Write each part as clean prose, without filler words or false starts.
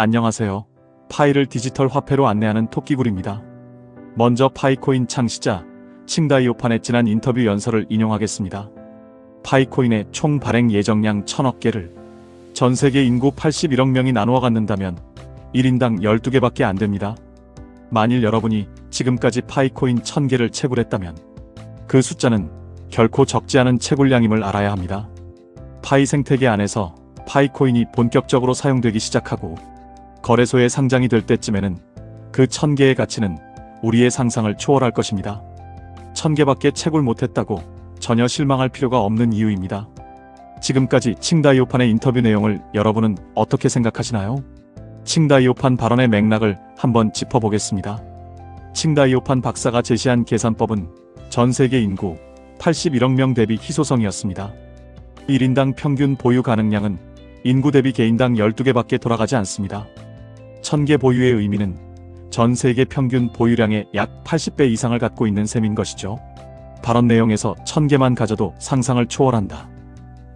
안녕하세요. 파이를 디지털 화폐로 안내하는 토끼굴입니다. 먼저 파이코인 창시자 칭다이오판의 지난 인터뷰 연설을 인용하겠습니다. 파이코인의 총 발행 예정량 1000억 개를 전 세계 인구 81억 명이 나누어 갖는다면 1인당 12개밖에 안 됩니다. 만일 여러분이 지금까지 파이코인 1000개를 채굴했다면 그 숫자는 결코 적지 않은 채굴량임을 알아야 합니다. 파이 생태계 안에서 파이코인이 본격적으로 사용되기 시작하고 거래소에 상장이 될 때쯤에는 그 1000개의 가치는 우리의 상상을 초월할 것입니다. 1000개밖에 채굴 못했다고 전혀 실망할 필요가 없는 이유입니다. 지금까지 칭다이오판의 인터뷰 내용을 여러분은 어떻게 생각하시나요? 칭다이오판 발언의 맥락을 한번 짚어보겠습니다. 칭다이오판 박사가 제시한 계산법은 전 세계 인구 81억 명 대비 희소성이었습니다. 1인당 평균 보유 가능량은 인구 대비 개인당 12개밖에 돌아가지 않습니다. 1000개 보유의 의미는 전 세계 평균 보유량의 약 80배 이상을 갖고 있는 셈인 것이죠. 발언 내용에서 1000개만 가져도 상상을 초월한다.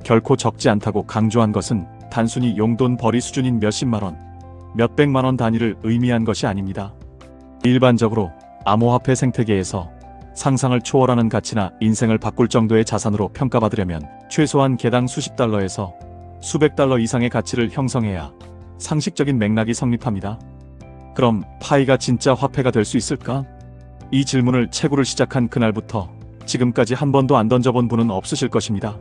결코 적지 않다고 강조한 것은 단순히 용돈 벌이 수준인 몇십만원, 몇백만원 단위를 의미한 것이 아닙니다. 일반적으로 암호화폐 생태계에서 상상을 초월하는 가치나 인생을 바꿀 정도의 자산으로 평가받으려면 최소한 개당 수십 달러에서 수백 달러 이상의 가치를 형성해야 상식적인 맥락이 성립합니다. 그럼 파이가 진짜 화폐가 될 수 있을까? 이 질문을 채굴을 시작한 그날부터 지금까지 한 번도 안 던져본 분은 없으실 것입니다.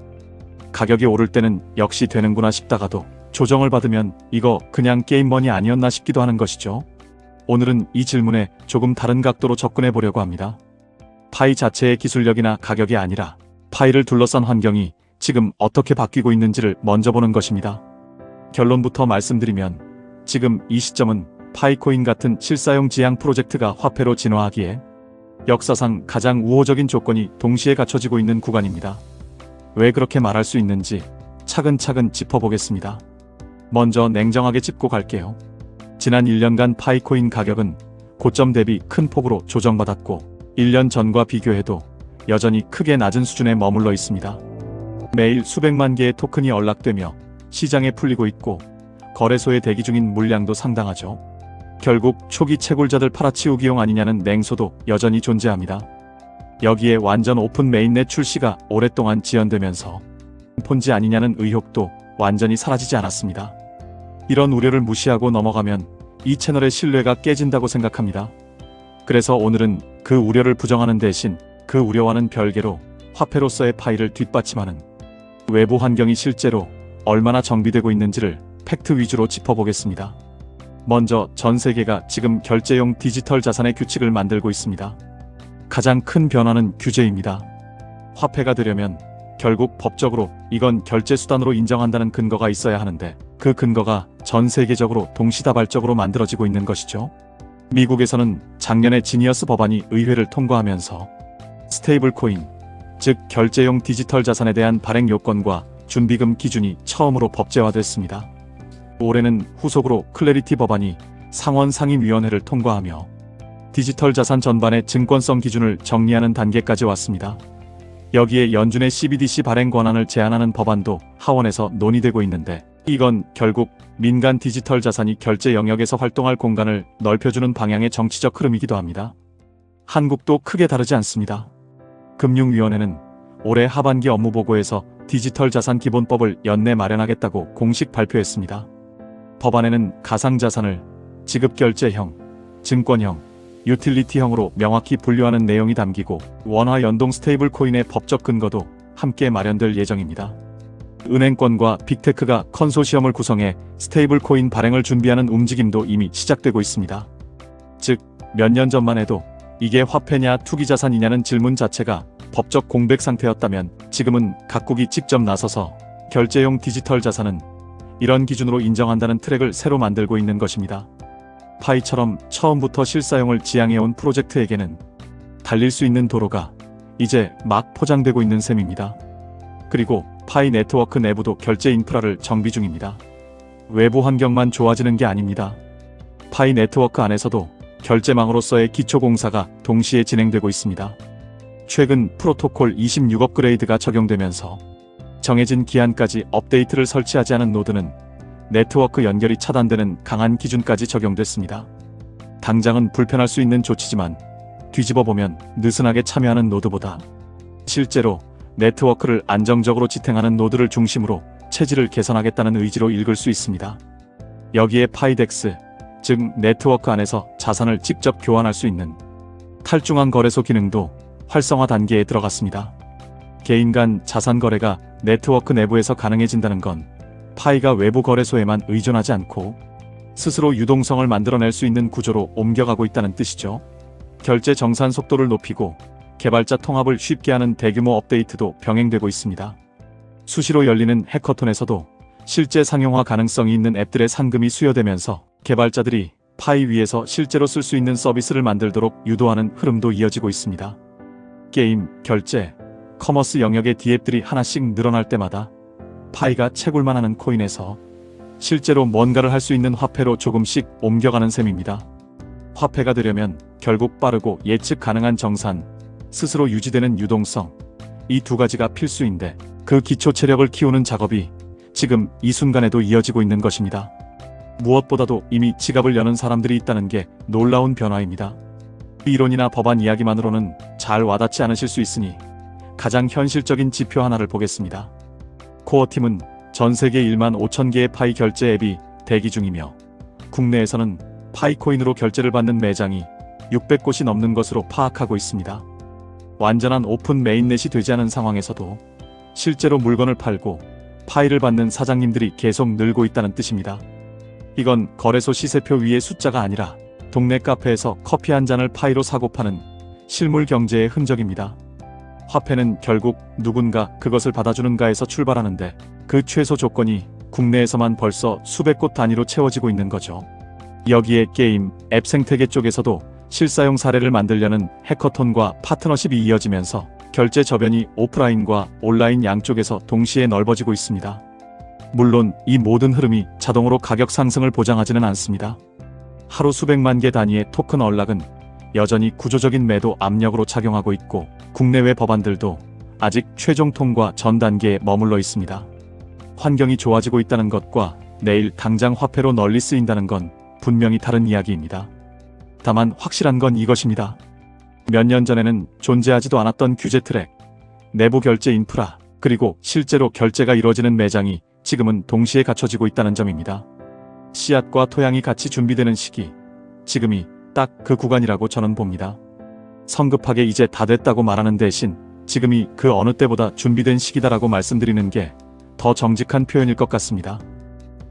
가격이 오를 때는 역시 되는구나 싶다가도 조정을 받으면 이거 그냥 게임머니 아니었나 싶기도 하는 것이죠. 오늘은 이 질문에 조금 다른 각도로 접근해 보려고 합니다. 파이 자체의 기술력이나 가격이 아니라 파이를 둘러싼 환경이 지금 어떻게 바뀌고 있는지를 먼저 보는 것입니다. 결론부터 말씀드리면 지금 이 시점은 파이코인 같은 실사용 지향 프로젝트가 화폐로 진화하기에 역사상 가장 우호적인 조건이 동시에 갖춰지고 있는 구간입니다. 왜 그렇게 말할 수 있는지 차근차근 짚어보겠습니다. 먼저 냉정하게 짚고 갈게요. 지난 1년간 파이코인 가격은 고점 대비 큰 폭으로 조정받았고 1년 전과 비교해도 여전히 크게 낮은 수준에 머물러 있습니다. 매일 수백만 개의 토큰이 언락되며 시장에 풀리고 있고 거래소에 대기 중인 물량도 상당하죠. 결국 초기 채굴자들 팔아치우기용 아니냐는 냉소도 여전히 존재합니다. 여기에 완전 오픈 메인넷 출시가 오랫동안 지연되면서 폰지 아니냐는 의혹도 완전히 사라지지 않았습니다. 이런 우려를 무시하고 넘어가면 이 채널의 신뢰가 깨진다고 생각합니다. 그래서 오늘은 그 우려를 부정하는 대신 그 우려와는 별개로 화폐로서의 파이를 뒷받침하는 외부 환경이 실제로 얼마나 정비되고 있는지를 팩트 위주로 짚어보겠습니다. 먼저 전 세계가 지금 결제용 디지털 자산의 규칙을 만들고 있습니다. 가장 큰 변화는 규제입니다. 화폐가 되려면 결국 법적으로 이건 결제 수단으로 인정한다는 근거가 있어야 하는데 그 근거가 전 세계적으로 동시다발적으로 만들어지고 있는 것이죠. 미국에서는 작년에 지니어스 법안이 의회를 통과하면서 스테이블 코인, 즉 결제용 디지털 자산에 대한 발행 요건과 준비금 기준이 처음으로 법제화됐습니다. 올해는 후속으로 클래리티 법안이 상원 상임위원회를 통과하며 디지털 자산 전반의 증권성 기준을 정리하는 단계까지 왔습니다. 여기에 연준의 CBDC 발행 권한을 제한하는 법안도 하원에서 논의되고 있는데 이건 결국 민간 디지털 자산이 결제 영역에서 활동할 공간을 넓혀주는 방향의 정치적 흐름이기도 합니다. 한국도 크게 다르지 않습니다. 금융위원회는 올해 하반기 업무보고에서 디지털 자산 기본법을 연내 마련하겠다고 공식 발표했습니다. 법안에는 가상자산을 지급결제형, 증권형, 유틸리티형으로 명확히 분류하는 내용이 담기고 원화 연동 스테이블 코인의 법적 근거도 함께 마련될 예정입니다. 은행권과 빅테크가 컨소시엄을 구성해 스테이블 코인 발행을 준비하는 움직임도 이미 시작되고 있습니다. 즉, 몇 년 전만 해도 이게 화폐냐 투기자산이냐는 질문 자체가 법적 공백 상태였다면 지금은 각국이 직접 나서서 결제용 디지털 자산은 이런 기준으로 인정한다는 트랙을 새로 만들고 있는 것입니다. 파이처럼 처음부터 실사용을 지향해온 프로젝트에게는 달릴 수 있는 도로가 이제 막 포장되고 있는 셈입니다. 그리고 파이 네트워크 내부도 결제 인프라를 정비 중입니다. 외부 환경만 좋아지는 게 아닙니다. 파이 네트워크 안에서도 결제망으로서의 기초공사가 동시에 진행되고 있습니다. 최근 프로토콜 26 업그레이드가 적용되면서 정해진 기한까지 업데이트를 설치하지 않은 노드는 네트워크 연결이 차단되는 강한 기준까지 적용됐습니다. 당장은 불편할 수 있는 조치지만 뒤집어 보면 느슨하게 참여하는 노드보다 실제로 네트워크를 안정적으로 지탱하는 노드를 중심으로 체질을 개선하겠다는 의지로 읽을 수 있습니다. 여기에 파이덱스, 즉 네트워크 안에서 자산을 직접 교환할 수 있는 탈중앙 거래소 기능도 활성화 단계에 들어갔습니다. 개인 간 자산 거래가 네트워크 내부에서 가능해진다는 건 파이가 외부 거래소에만 의존하지 않고 스스로 유동성을 만들어낼 수 있는 구조로 옮겨가고 있다는 뜻이죠. 결제 정산 속도를 높이고 개발자 통합을 쉽게 하는 대규모 업데이트도 병행되고 있습니다. 수시로 열리는 해커톤에서도 실제 상용화 가능성이 있는 앱들의 상금이 수여되면서 개발자들이 파이 위에서 실제로 쓸 수 있는 서비스를 만들도록 유도하는 흐름도 이어지고 있습니다. 게임, 결제, 커머스 영역의 D앱들이 하나씩 늘어날 때마다 파이가 채굴만 하는 코인에서 실제로 뭔가를 할 수 있는 화폐로 조금씩 옮겨가는 셈입니다. 화폐가 되려면 결국 빠르고 예측 가능한 정산, 스스로 유지되는 유동성, 이 두 가지가 필수인데 그 기초 체력을 키우는 작업이 지금 이 순간에도 이어지고 있는 것입니다. 무엇보다도 이미 지갑을 여는 사람들이 있다는 게 놀라운 변화입니다. 이론이나 법안 이야기만으로는 잘 와닿지 않으실 수 있으니 가장 현실적인 지표 하나를 보겠습니다. 코어팀은 전 세계 1만 5천 개의 파이 결제 앱이 대기 중이며 국내에서는 파이코인으로 결제를 받는 매장이 600곳이 넘는 것으로 파악하고 있습니다. 완전한 오픈 메인넷이 되지 않은 상황에서도 실제로 물건을 팔고 파이를 받는 사장님들이 계속 늘고 있다는 뜻입니다. 이건 거래소 시세표 위의 숫자가 아니라 동네 카페에서 커피 한 잔을 파이로 사고 파는 실물 경제의 흔적입니다. 화폐는 결국 누군가 그것을 받아주는가에서 출발하는데 그 최소 조건이 국내에서만 벌써 수백 곳 단위로 채워지고 있는 거죠. 여기에 게임, 앱 생태계 쪽에서도 실사용 사례를 만들려는 해커톤과 파트너십이 이어지면서 결제 저변이 오프라인과 온라인 양쪽에서 동시에 넓어지고 있습니다. 물론 이 모든 흐름이 자동으로 가격 상승을 보장하지는 않습니다. 하루 수백만 개 단위의 토큰 언락은 여전히 구조적인 매도 압력으로 작용하고 있고 국내외 법안들도 아직 최종 통과 전 단계에 머물러 있습니다. 환경이 좋아지고 있다는 것과 내일 당장 화폐로 널리 쓰인다는 건 분명히 다른 이야기입니다. 다만 확실한 건 이것입니다. 몇 년 전에는 존재하지도 않았던 규제 트랙, 내부 결제 인프라, 그리고 실제로 결제가 이루어지는 매장이 지금은 동시에 갖춰지고 있다는 점입니다. 씨앗과 토양이 같이 준비되는 시기, 지금이 딱 그 구간이라고 저는 봅니다. 성급하게 이제 다 됐다고 말하는 대신 지금이 그 어느 때보다 준비된 시기다라고 말씀드리는 게 더 정직한 표현일 것 같습니다.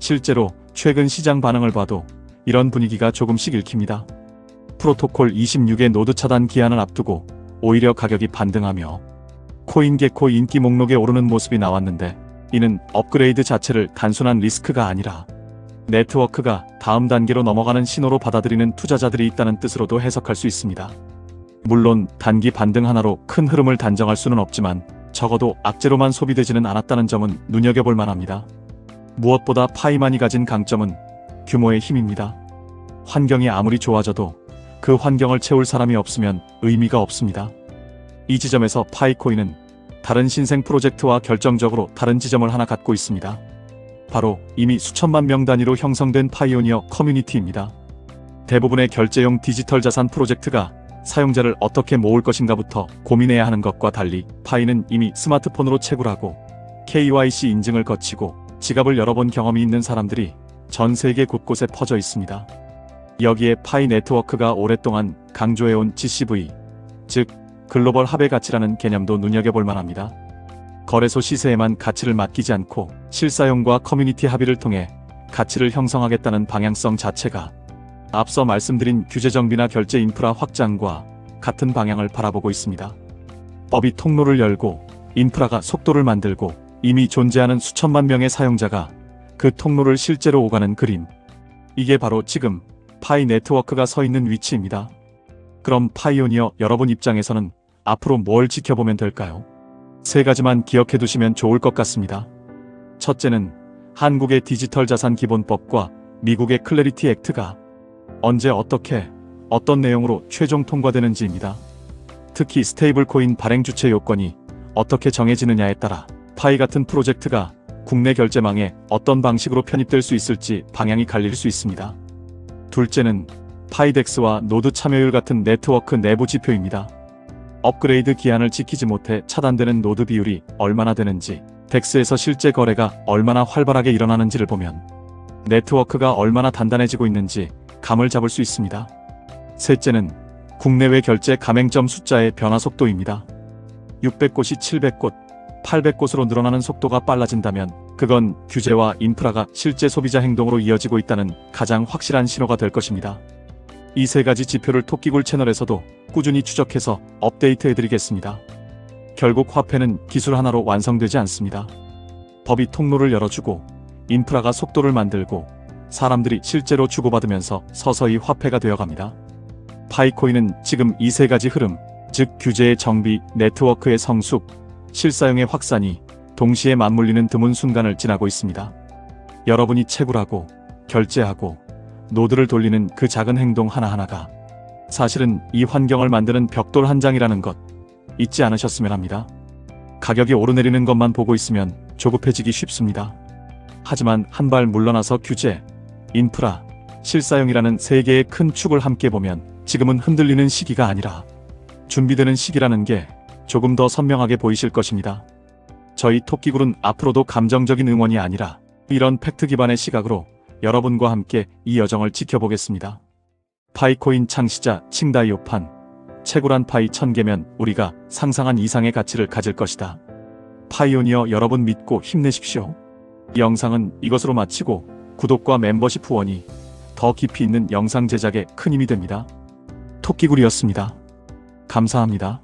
실제로 최근 시장 반응을 봐도 이런 분위기가 조금씩 읽힙니다. 프로토콜 26의 노드 차단 기한을 앞두고 오히려 가격이 반등하며 코인게코 인기 목록에 오르는 모습이 나왔는데 이는 업그레이드 자체를 단순한 리스크가 아니라 네트워크가 다음 단계로 넘어가는 신호로 받아들이는 투자자들이 있다는 뜻으로도 해석할 수 있습니다. 물론 단기 반등 하나로 큰 흐름을 단정할 수는 없지만 적어도 악재로만 소비되지는 않았다는 점은 눈여겨볼 만합니다. 무엇보다 파이만이 가진 강점은 규모의 힘입니다. 환경이 아무리 좋아져도 그 환경을 채울 사람이 없으면 의미가 없습니다. 이 지점에서 파이코인은 다른 신생 프로젝트와 결정적으로 다른 지점을 하나 갖고 있습니다. 바로 이미 수천만 명 단위로 형성된 파이오니어 커뮤니티입니다. 대부분의 결제용 디지털 자산 프로젝트가 사용자를 어떻게 모을 것인가부터 고민해야 하는 것과 달리 파이는 이미 스마트폰으로 채굴하고 KYC 인증을 거치고 지갑을 열어본 경험이 있는 사람들이 전 세계 곳곳에 퍼져 있습니다. 여기에 파이 네트워크가 오랫동안 강조해온 GCV, 즉 글로벌 합의 가치라는 개념도 눈여겨볼 만합니다. 거래소 시세에만 가치를 맡기지 않고 실사용과 커뮤니티 합의를 통해 가치를 형성하겠다는 방향성 자체가 앞서 말씀드린 규제 정비나 결제 인프라 확장과 같은 방향을 바라보고 있습니다. 법이 통로를 열고 인프라가 속도를 만들고 이미 존재하는 수천만 명의 사용자가 그 통로를 실제로 오가는 그림. 이게 바로 지금 파이 네트워크가 서 있는 위치입니다. 그럼 파이오니어 여러분 입장에서는 앞으로 뭘 지켜보면 될까요? 세 가지만 기억해 두시면 좋을 것 같습니다. 첫째는 한국의 디지털 자산 기본법과 미국의 클래리티 액트가 언제 어떻게 어떤 내용으로 최종 통과되는지입니다. 특히 스테이블 코인 발행 주체 요건이 어떻게 정해지느냐에 따라 파이 같은 프로젝트가 국내 결제망에 어떤 방식으로 편입될 수 있을지 방향이 갈릴 수 있습니다. 둘째는 파이덱스와 노드 참여율 같은 네트워크 내부 지표입니다. 업그레이드 기한을 지키지 못해 차단되는 노드 비율이 얼마나 되는지, 덱스에서 실제 거래가 얼마나 활발하게 일어나는지를 보면 네트워크가 얼마나 단단해지고 있는지 감을 잡을 수 있습니다. 셋째는 국내외 결제 가맹점 숫자의 변화 속도입니다. 600곳이 700곳, 800곳으로 늘어나는 속도가 빨라진다면 그건 규제와 인프라가 실제 소비자 행동으로 이어지고 있다는 가장 확실한 신호가 될 것입니다. 이 세 가지 지표를 토끼굴 채널에서도 꾸준히 추적해서 업데이트해드리겠습니다. 결국 화폐는 기술 하나로 완성되지 않습니다. 법이 통로를 열어주고 인프라가 속도를 만들고 사람들이 실제로 주고받으면서 서서히 화폐가 되어갑니다. 파이코인은 지금 이 세 가지 흐름, 즉 규제의 정비, 네트워크의 성숙, 실사용의 확산이 동시에 맞물리는 드문 순간을 지나고 있습니다. 여러분이 채굴하고 결제하고 노드를 돌리는 그 작은 행동 하나하나가 사실은 이 환경을 만드는 벽돌 한 장이라는 것 잊지 않으셨으면 합니다. 가격이 오르내리는 것만 보고 있으면 조급해지기 쉽습니다. 하지만 한 발 물러나서 규제, 인프라, 실사용이라는 세 개의 큰 축을 함께 보면 지금은 흔들리는 시기가 아니라 준비되는 시기라는 게 조금 더 선명하게 보이실 것입니다. 저희 토끼굴은 앞으로도 감정적인 응원이 아니라 이런 팩트 기반의 시각으로 여러분과 함께 이 여정을 지켜보겠습니다. 파이코인 창시자 칭다이오판, 채굴한 파이 1000개면 우리가 상상한 이상의 가치를 가질 것이다. 파이오니어 여러분 믿고 힘내십시오. 이 영상은 이것으로 마치고 구독과 멤버십 후원이 더 깊이 있는 영상 제작에 큰 힘이 됩니다. 토끼굴이었습니다. 감사합니다.